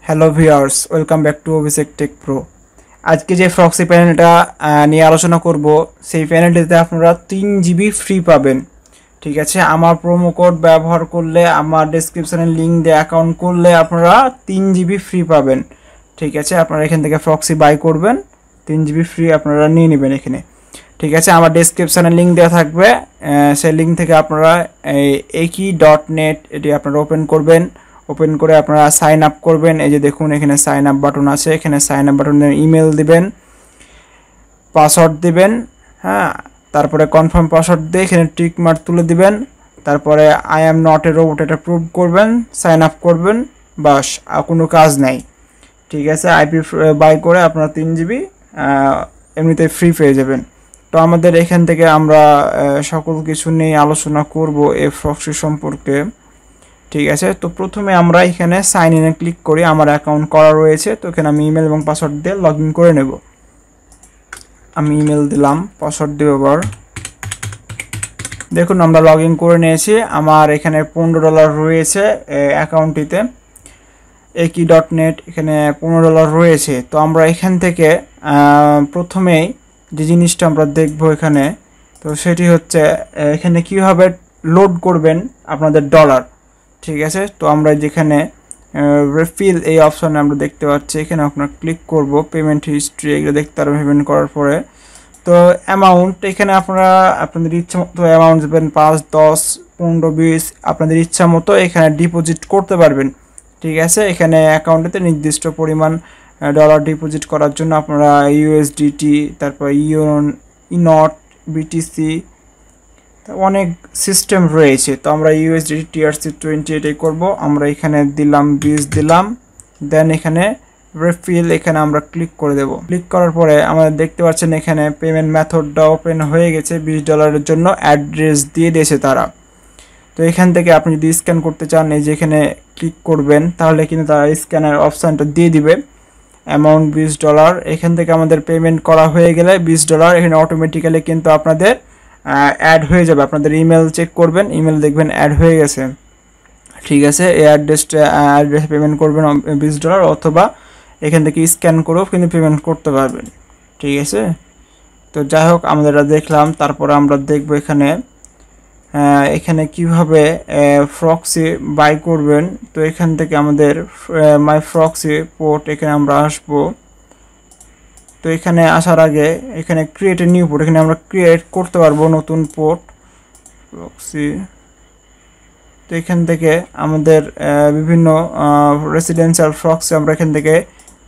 Hello viewers, welcome back to Abhishek take pro. আজকে যে proxy প্যানেলটা নিয়ে আলোচনা করব, সেই প্যানেলটিতে আপনারা 3 GB ফ্রি পাবেন। ঠিক আছে, আমার প্রোমো কোড ব্যবহার করলে, আমার ডেসক্রিপশনে লিঙ্ক দিয়ে অ্যাকাউন্ট করলে আপনারা 3 GB ফ্রি পাবেন। ঠিক আছে, আপনারা এখান থেকে ফ্রক্সি বাই করবেন, 3 GB ফ্রি আপনারা নিয়ে নেবেন এখানে। ঠিক আছে, আমার ডেসক্রিপশনে লিঙ্ক দেওয়া থাকবে, সেই লিঙ্ক থেকে আপনারা eki.net এটি আপনারা ওপেন করবেন। ওপেন করে আপনারা সাইন আপ করবেন। এই যে দেখুন, এখানে সাইন আপ বাটন আছে, এখানে সাইন আপ বাটনে ইমেল দিবেন, পাসওয়ার্ড দিবেন, হ্যাঁ, তারপরে কনফার্ম পাসওয়ার্ড দিয়ে এখানে টিক মার্ক তুলে দিবেন। তারপরে I am not a robot এটা প্রুভ করবেন, সাইন আপ করবেন, বাস, আর কোনো কাজ নাই। ঠিক আছে, আইপি বাই করে আপনারা 3 GB এমনিতে ফ্রি পেয়ে যাবেন। তো আমাদের এখান থেকে আমরা সকল কিছু নিয়ে আলোচনা করব এই ফ্রক্সি সম্পর্কে। ঠিক আছে, তো প্রথমে আমরা এখানে সাইন ইনে ক্লিক করি। আমার অ্যাকাউন্ট করা রয়েছে, তো এখানে আমি ইমেল এবং পাসওয়ার্ড দিয়ে লগ ইন করে নেব। আমি ইমেল দিলাম, পাসওয়ার্ড দেব। এবার দেখুন, আমরা লগ ইন করে নিয়েছি। আমার এখানে $15 রয়েছে অ্যাকাউন্টটিতে। eki.net এখানে $15 রয়েছে। তো আমরা এখান থেকে প্রথমেই যে জিনিসটা আমরা দেখব এখানে, তো সেটি হচ্ছে এখানে কীভাবে লোড করবেন আপনাদের ডলার। ঠিক আছে, তো আমরা যেখানে রিফিল এই অপশানে আমরা দেখতে পাচ্ছি, এখানে আপনার ক্লিক করব, পেমেন্ট হিস্ট্রি এগুলো দেখতে পারবেন। পেমেন্ট করার পরে তো অ্যামাউন্ট এখানে আপনারা আপনাদের ইচ্ছা মতো অ্যামাউন্ট দেবেন, 5, 10, 15, 20 আপনাদের ইচ্ছা মতো এখানে ডিপোজিট করতে পারবেন। ঠিক আছে, এখানে অ্যাকাউন্টেতে নির্দিষ্ট পরিমাণ ডলার ডিপোজিট করার জন্য আপনারা ইউএসডিটি, তারপর ইনট, বিটিসি, অনেক সিস্টেম রয়েছে। তো আমরা ইউএসডিটি TRC20 এটাই করব। আমরা এখানে দিলাম 20 দিলাম, দেন এখানে রিফিল এখানে আমরা ক্লিক করে দেব। ক্লিক করার পরে আমরা দেখতে পাচ্ছেন এখানে পেমেন্ট মেথডটা ওপেন হয়ে গেছে। $20 জন্য অ্যাড্রেস দিয়ে দিয়েছে তারা। তো এখান থেকে আপনি যদি স্ক্যান করতে চান, এই যে এখানে ক্লিক করবেন, তাহলে কিন্তু তারা স্ক্যানের অপশানটা দিয়ে দিবে। অ্যামাউন্ট $20। এখান থেকে আমাদের পেমেন্ট করা হয়ে গেলে $20 এখানে অটোমেটিক্যালি কিন্তু আপনাদের অ্যাড হয়ে যাবে। আপনাদের ইমেল চেক করবেন, ইমেল দেখবেন অ্যাড হয়ে গেছে। ঠিক আছে, এই অ্যাড্রেসে পেমেন্ট করবেন $20, অথবা এখান থেকে স্ক্যান করেও কিন্তু পেমেন্ট করতে পারবেন। ঠিক আছে, তো যাই হোক, আমাদের দেখলাম। তারপরে আমরা দেখব এখানে কিভাবে ফ্রক্সি বাই করবেন। তো এখান থেকে আমাদের মাই ফ্রক্সি পোর্ট এখানে আমরা আসবো। তো এখানে আসার আগে এখানে ক্রিয়েট এ নিউ পোর্ট, এখানে আমরা ক্রিয়েট করতে পারবো নতুন পোর্ট ফ্রক্সি। তো এখান থেকে আমাদের বিভিন্ন রেসিডেন্সিয়াল ফ্রক্সি আমরা এখান থেকে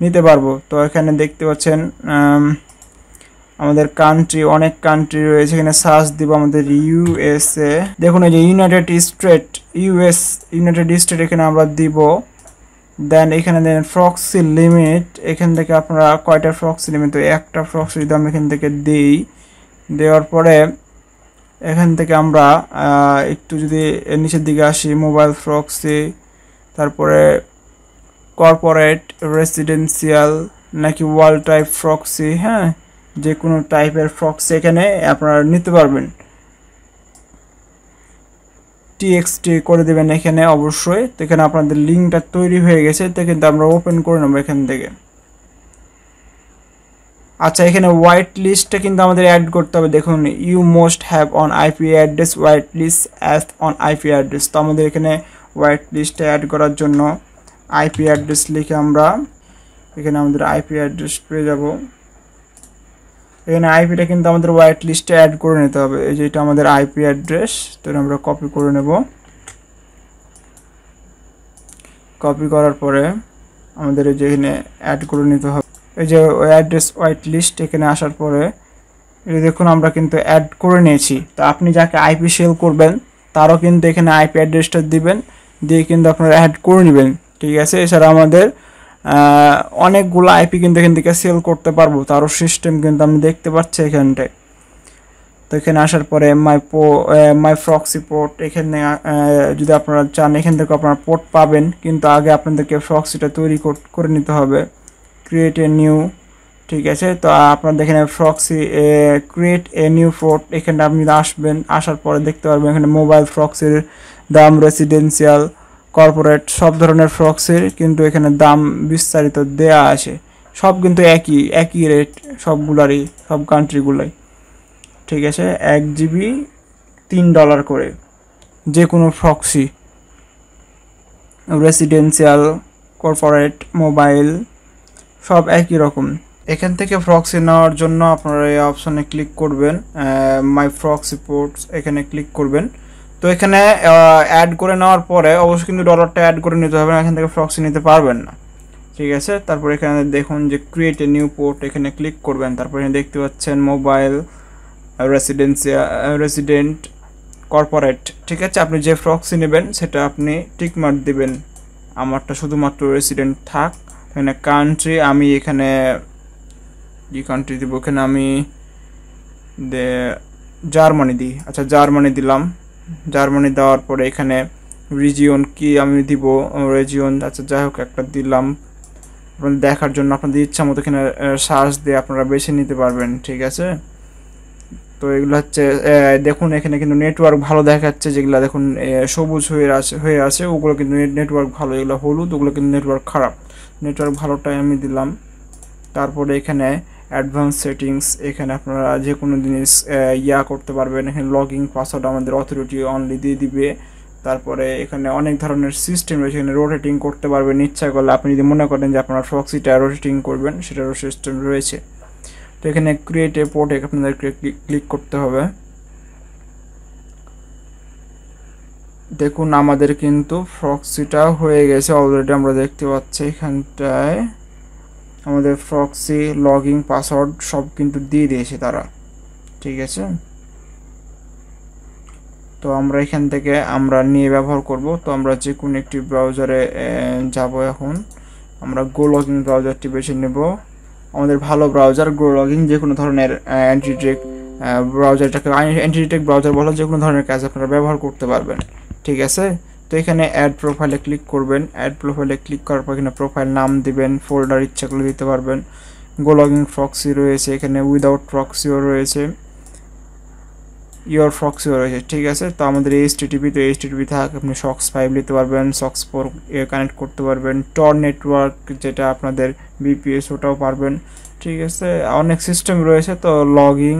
নিতে পারবো। তো এখানে দেখতে পাচ্ছেন আমাদের কান্ট্রি, অনেক কান্ট্রি রয়েছে। এখানে সার্চ দিব আমাদের ইউএসএ। দেখুন, এই যে ইউনাইটেড স্টেট এখানে আমরা দিব। দেন এখানে দেন ফ্রক্সি লিমিট, এখান থেকে আপনারা কয়টা ফ্রক্সি লিমিট, তো একটা ফ্রক্সি যদি আমরা এখান থেকে দিই, দেওয়ার পরে এখান থেকে আমরা একটু যদি নিচের দিকে আসি, মোবাইল ফ্রক্সি, তারপরে কর্পোরেট, রেসিডেন্সিয়াল, নাকি ওয়াল টাইপ ফ্রক্সি, হ্যাঁ, যে কোনো টাইপের ফ্রক্সি এখানে আপনারা নিতে পারবেন। TXT করে দেবেন এখানে অবশ্যই। তো এখানে আপনাদের লিঙ্কটা তৈরি হয়ে গেছে, তো কিন্তু আমরা ওপেন করে নেবো এখান থেকে। আচ্ছা, এখানে হোয়াইট লিস্টটা কিন্তু আমাদের অ্যাড করতে হবে। দেখুন, you must have an IP address white list as an IP address. তো আমাদের এখানে হোয়াইট লিস্টে অ্যাড করার জন্য আইপি অ্যাড্রেস লিখে আমরা এখানে আমাদের আইপি অ্যাড্রেস পেয়ে যাব। এখানে আইপিটা কিন্তু আমাদের হোয়াইট লিস্টে অ্যাড করে নিতে হবে। এই যে এটা আমাদের আইপি অ্যাড্রেস, তো আমরা কপি করে নেব। কপি করার পরে আমাদের এই যে এখানে অ্যাড করে নিতে হবে। এই যে অ্যাড্রেস হোয়াইট লিস্ট এখানে আসার পরে এই দেখুন, আমরা কিন্তু অ্যাড করে নিয়েছি। তো আপনি যাকে আইপি সেল করবেন তারও কিন্তু এখানে আইপি অ্যাড্রেসটা দিবেন, দিয়ে কিন্তু আপনারা অ্যাড করে নেবেন। ঠিক আছে, এছাড়া আমাদের অনেকগুলো আইপি কিন্তু এখান থেকে সেল করতে পারবো, তারও সিস্টেম কিন্তু আমি দেখতে পাচ্ছি এখানটায়। তো এখানে আসার পরে মাই ফ্রক্সি পোর্ট, এখানে যদি আপনারা চান এখান থেকে আপনারা পোর্ট পাবেন, কিন্তু আগে আপনাদেরকে ফ্রক্সিটা তৈরি করে নিতে হবে। ক্রিয়েট এ নিউ, ঠিক আছে। তো আপনারা এখানে proxy create a new port, এখানে আপনি আসবেন, আসার পরে দেখতে পারবেন এখানে মোবাইল ফ্রক্সির দাম, রেসিডেন্সিয়াল, কর্পোরেট সব ধরনের প্রক্সির কিন্তু এখানে দাম বিস্তারিত দেয়া আছে। সব কিন্তু একই রেট সবগুলারই, সব কান্ট্রিগুলাই। ঠিক আছে, 1 GB $3 করে যে কোনো প্রক্সি, রেসিডেন্সিয়াল, কর্পোরেট, মোবাইল সব একই রকম। এখান থেকে প্রক্সি নেওয়ার জন্য আপনারা এই অপশনে ক্লিক করবেন, মাই প্রক্সি পোর্টস, এখানে ক্লিক করবেন। তো এখানে অ্যাড করে নেওয়ার পরে অবশ্যই কিন্তু ডলারটা অ্যাড করে নিতে হবে না, এখান থেকে প্রক্সি নিতে পারবেন না। ঠিক আছে, তারপর এখানে দেখুন যে ক্রিয়েট এ নিউ পোর্ট, এখানে ক্লিক করবেন। তারপর এখানে দেখতে পাচ্ছেন মোবাইল, রেসিডেন্ট, কর্পোরেট। ঠিক আছে, আপনি যে প্রক্সি নেবেন সেটা আপনি টিক মার্ক দিবেন। আমারটা শুধুমাত্র রেসিডেন্ট থাক। এখানে কান্ট্রি আমি এখানে কি কান্ট্রি দিব, এখানে আমি জার্মানি দিই। আচ্ছা, জার্মানি দিলাম। জার্মানি দেওয়ার পরে এখানে রিজিয়ন কি আমি দিব, রিজিয়ন আচ্ছা যাই হোক একটা দিলাম। আপনাদের দেখার জন্য আপনাদের ইচ্ছা মতো এখানে সার্চ দিয়ে আপনারা বেছে নিতে পারবেন। ঠিক আছে, তো এগুলো হচ্ছে দেখুন এখানে কিন্তু নেটওয়ার্ক ভালো দেখাচ্ছে, যেগুলো দেখুন সবুজ হয়ে আছে ওগুলো কিন্তু নেটওয়ার্ক ভালো, এগুলো হলুদ ওগুলো কিন্তু নেটওয়ার্ক খারাপ। নেটওয়ার্ক ভালোটাই আমি দিলাম। তারপরে এখানে অ্যাডভান্স সেটিংস, এখানে আপনারা যে কোনো জিনিস করতে পারবেন। এখানে লগইন পাসওয়ার্ড আমাদের অথরিটি অনলি দিয়ে দিবে। তারপরে এখানে অনেক ধরনের সিস্টেম রয়েছে, এখানে রোটেটিং করতে পারবেন ইচ্ছা করলে। আপনি যদি মনে করেন যে আপনার প্রক্সিটা রোটেটিং করবেন সেটারও সিস্টেম রয়েছে। তো এখানে ক্রিয়েট এ পোর্ট আপনাদেরকে ক্লিক করতে হবে। দেখুন আমাদের কিন্তু প্রক্সিটা হয়ে গেছে অলরেডি, আমরা দেখতে পাচ্ছি এখানটায় আমাদের প্রক্সি লগইন পাসওয়ার্ড সব কিন্তু দিয়ে দিয়েছে তারা। ঠিক আছে, তো আমরা এখান থেকে আমরা নিয়ে ব্যবহার করব। তো আমরা যে কোনো একটি ব্রাউজারে যাব। এখন আমরা গো লগইন ব্রাউজারটি বেছে নেব, আমাদের ভালো ব্রাউজার গো লগইন। যে কোনো ধরনের অ্যান্টিটেক ব্রাউজারটাকে অ্যান্টিটেক ব্রাউজার বলা, যে কোনো ধরনের কাজ আপনারা ব্যবহার করতে পারবেন। ঠিক আছে, তো এখানে অ্যাড প্রোফাইলে ক্লিক করবেন। অ্যাড প্রোফাইলে ক্লিক করার পর এখানে প্রোফাইল নাম দিবেন, ফোল্ডার ইচ্ছা করলে দিতে পারবেন। গো লগইন প্রক্সি রয়েছে, এখানে উইদাউট প্রক্সিও রয়েছে, ইওর প্রক্সিও রয়েছে। ঠিক আছে, তো আমাদের এইচটিটিপি, তো এইচটিটিপি থাক, আপনি সক্স 5 নিতে পারবেন, সক্স 4 কানেক্ট করতে পারবেন, টর নেটওয়ার্ক যেটা আপনাদের বিপিএস ওটাও পারবেন। ঠিক আছে, অনেক সিস্টেম রয়েছে। তো লগইন,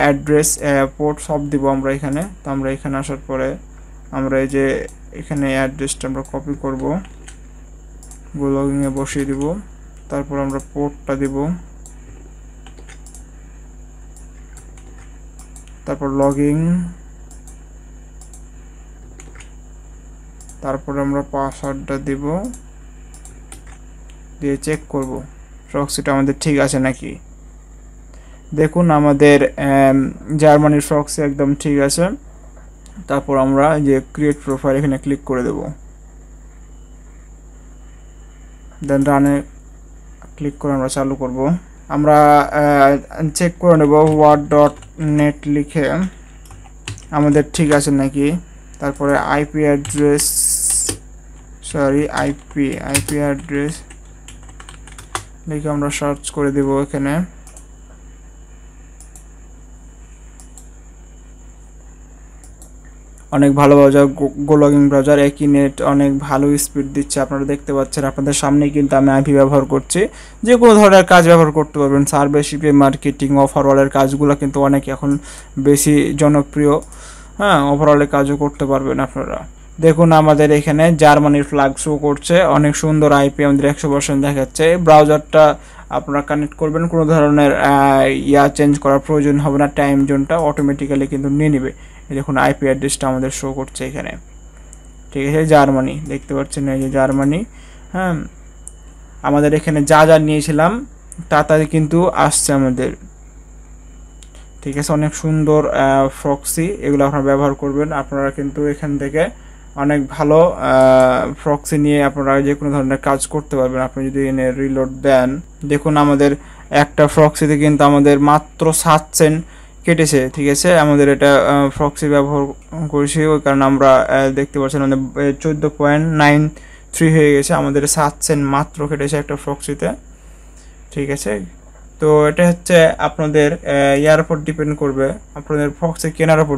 অ্যাড্রেস, পোর্ট সব দিব আমরা এখানে। তো আমরা এখানে আসার পরে আমরা এই যে এখানে অ্যাড্রেসটা আমরা কপি করব, গো লগইনে বসিয়ে দিব। তারপর আমরা পোর্টটা দিব, তারপর লগইন, তারপর আমরা পাসওয়ার্ডটা দিব, দিয়ে চেক করব প্রক্সিটা আমাদের ঠিক আছে নাকি। দেখুন আমাদের জার্মানির প্রক্সি একদম ঠিক আছে। তারপর আমরা যে ক্রিয়েট প্রোফাইল এখানে ক্লিক করে দেব, দেন রানে ক্লিক করে আমরা চালু করব। আমরা চেক করে নেব word.net লিখে আমাদের ঠিক আছে নাকি। তারপরে আইপি অ্যাড্রেস লিখে আমরা সার্চ করে দেব এখানে। অনেক ভালো ব্রাউজার গো লগইন ব্রাউজার, একই নেট অনেক ভালো স্পিড দিচ্ছে, আপনারা দেখতে পাচ্ছেন আপনাদের সামনেই কিন্তু আমি আইপি ব্যবহার করছি। যে কোনো ধরনের কাজ ব্যবহার করতে পারবেন, সার্ভে, শিপে, মার্কেটিং, ওভারঅলের কাজগুলো কিন্তু অনেক এখন বেশি জনপ্রিয়। হ্যাঁ, ওভারঅলের কাজও করতে পারবেন আপনারা। দেখুন আমাদের এখানে জার্মানির ফ্ল্যাগ শো করছে, অনেক সুন্দর আইপি আমাদের 100% দেখাচ্ছে। ব্রাউজারটা আপনারা কানেক্ট করবেন, কোনো ধরনের চেঞ্জ করার প্রয়োজন হবে না, টাইম জোনটা অটোমেটিক্যালি কিন্তু নিয়ে নেবে। দেখুন আইপি অ্যাড্রেসটা আমাদের শো করছে এখানে। ঠিক আছে, জার্মানি দেখতে পাচ্ছেন, এই যে জার্মানি। হ্যাঁ, আমাদের এখানে যা যা নিয়েছিলাম তাতে কিন্তু আসছে আমাদের। ঠিক আছে, অনেক সুন্দর প্রক্সি, এগুলো আপনারা ব্যবহার করবেন। আপনারা কিন্তু এখান থেকে অনেক ভালো প্রক্সি নিয়ে আপনারা যে কোনো ধরনের কাজ করতে পারবেন। আপনি যদি এনে রিলোড দেন, দেখুন আমাদের একটা প্রক্সিতে কিন্তু আমাদের মাত্র 7 সেন্ট কেটেছে। ঠিক আছে, আমাদের এটা প্রক্সি ব্যবহার করেছি ওই কারণে আমরা দেখতে পাচ্ছেন আমাদের 14.93 হয়ে গেছে, আমাদের 7 সেন্ট মাত্র কেটেছে একটা প্রক্সিতে। ঠিক আছে, তো এটা হচ্ছে আপনাদের ইয়ার উপর ডিপেন্ড করবে, আপনাদের প্রক্সি কেনার উপর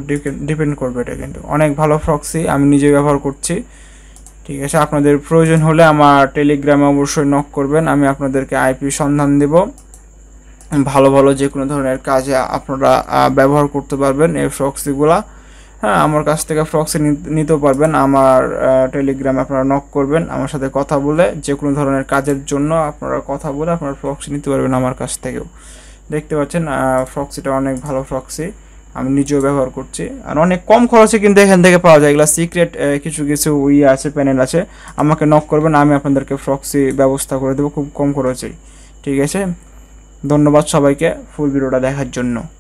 ডিপেন্ড করবে। এটা কিন্তু অনেক ভালো প্রক্সি, আমি নিজে ব্যবহার করছি। ঠিক আছে, আপনাদের প্রয়োজন হলে আমার টেলিগ্রামে অবশ্যই নক করবেন, আমি আপনাদেরকে আইপি সন্ধান দেব। ভালো ভালো যে কোনো ধরনের কাজে আপনারা ব্যবহার করতে পারবেন এই প্রক্সিগুলা। হ্যাঁ, আমার কাছ থেকে প্রক্সি নিতেও পারবেন। আমার টেলিগ্রামে আপনারা নক করবেন, আমার সাথে কথা বলে যে কোনো ধরনের কাজের জন্য আপনারা কথা বলে আপনারা প্রক্সি নিতে পারবেন আমার কাছ থেকেও। দেখতে পাচ্ছেন প্রক্সিটা অনেক ভালো প্রক্সি, আমি নিজেও ব্যবহার করছি, আর অনেক কম খরচে কিন্তু এখান থেকে পাওয়া যায়। এগুলো সিক্রেট কিছু কিছু আছে, প্যানেল আছে, আমাকে নক করবেন, আমি আপনাদেরকে প্রক্সি ব্যবস্থা করে দেবো খুব কম খরচেই। ঠিক আছে, ধন্যবাদ সবাইকে ফুল ভিডিওটা দেখার জন্য।